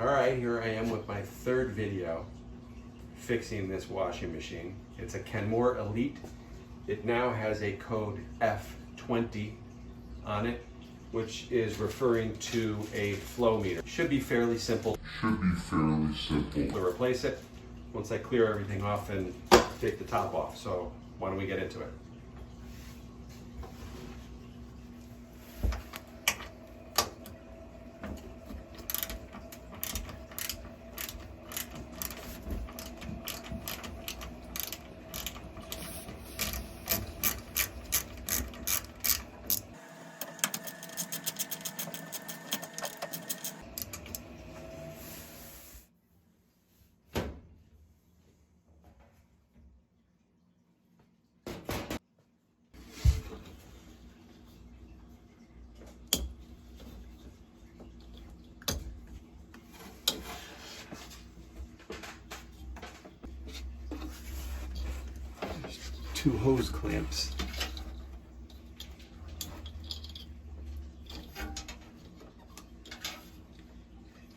All right, here I am with my third video fixing this washing machine. It's a Kenmore Elite. It now has a code F20 on it, which is referring to a flow meter. Should be fairly simple to replace it once I clear everything off and take the top off. So why don't we get into it? Two hose clamps.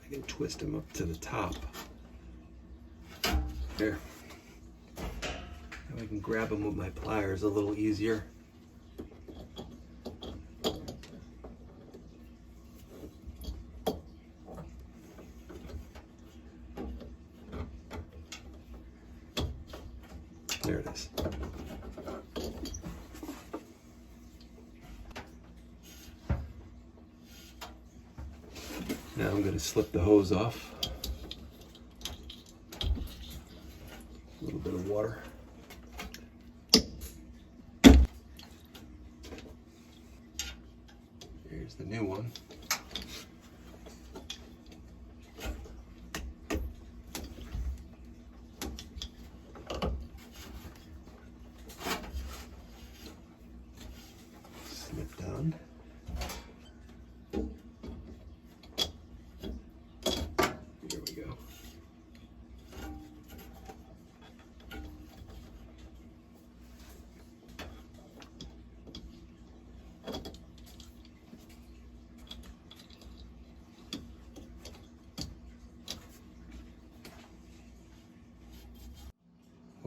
I can twist them up to the top. There. Now I can grab them with my pliers a little easier. There it is. Now I'm going to slip the hose off. A little bit of water. Here's the new one. Slip down.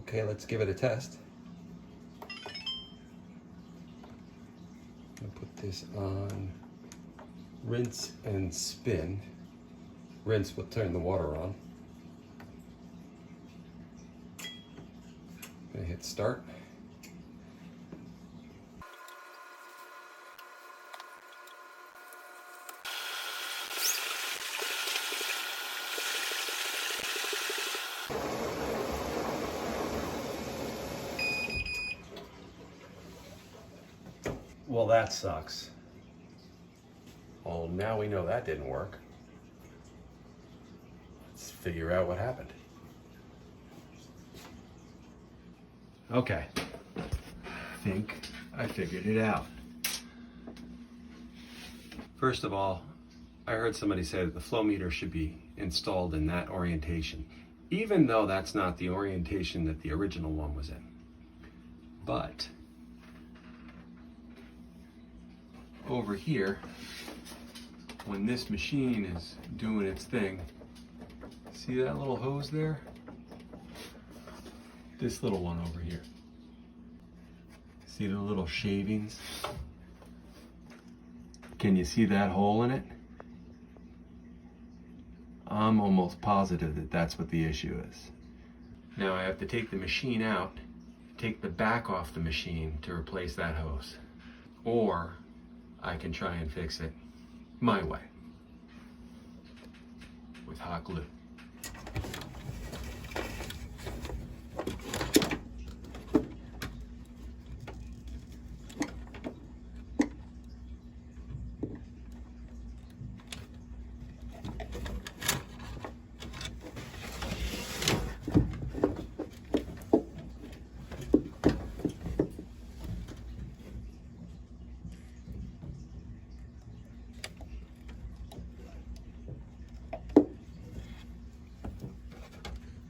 Okay, let's give it a test. I'll put this on rinse and spin. Rinse will turn the water on. I'm gonna hit start. Well, that sucks. Well, now we know that didn't work. Let's figure out what happened. Okay, I think I figured it out. First of all, I heard somebody say that the flow meter should be installed in that orientation, even though that's not the orientation that the original one was in. But over here, when this machine is doing its thing, see that little hose there? This little one over here. See the little shavings? Can you see that hole in it? I'm almost positive that that's what the issue is. Now I have to take the machine out, take the back off the machine to replace that hose. Or I can try and fix it my way with hot glue.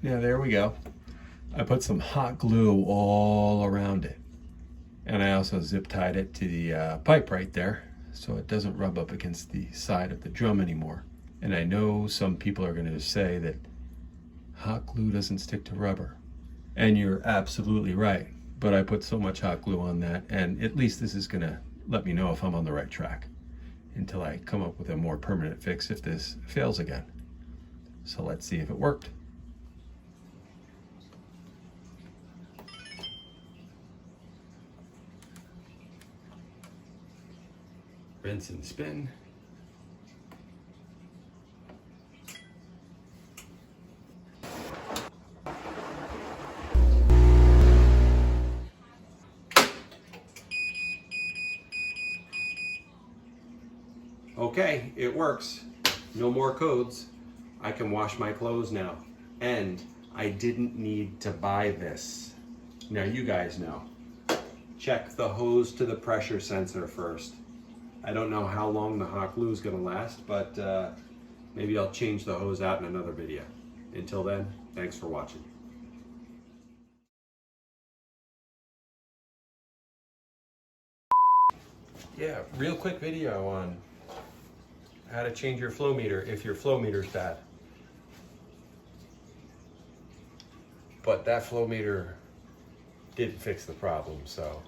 Yeah, there we go. I put some hot glue all around it. And I also zip tied it to the pipe right there so it doesn't rub up against the side of the drum anymore. And I know some people are going to say that hot glue doesn't stick to rubber. And you're absolutely right. But I put so much hot glue on that, and at least this is going to let me know if I'm on the right track until I come up with a more permanent fix if this fails again. So let's see if it worked. Rinse and spin. Okay, it works. No more codes. I can wash my clothes now. And I didn't need to buy this. Now you guys know. Check the hose to the pressure sensor first. I don't know how long the hot glue is going to last, but maybe I'll change the hose out in another video. Until then, thanks for watching. Yeah, real quick video on how to change your flow meter if your flow meter's bad. But that flow meter didn't fix the problem, so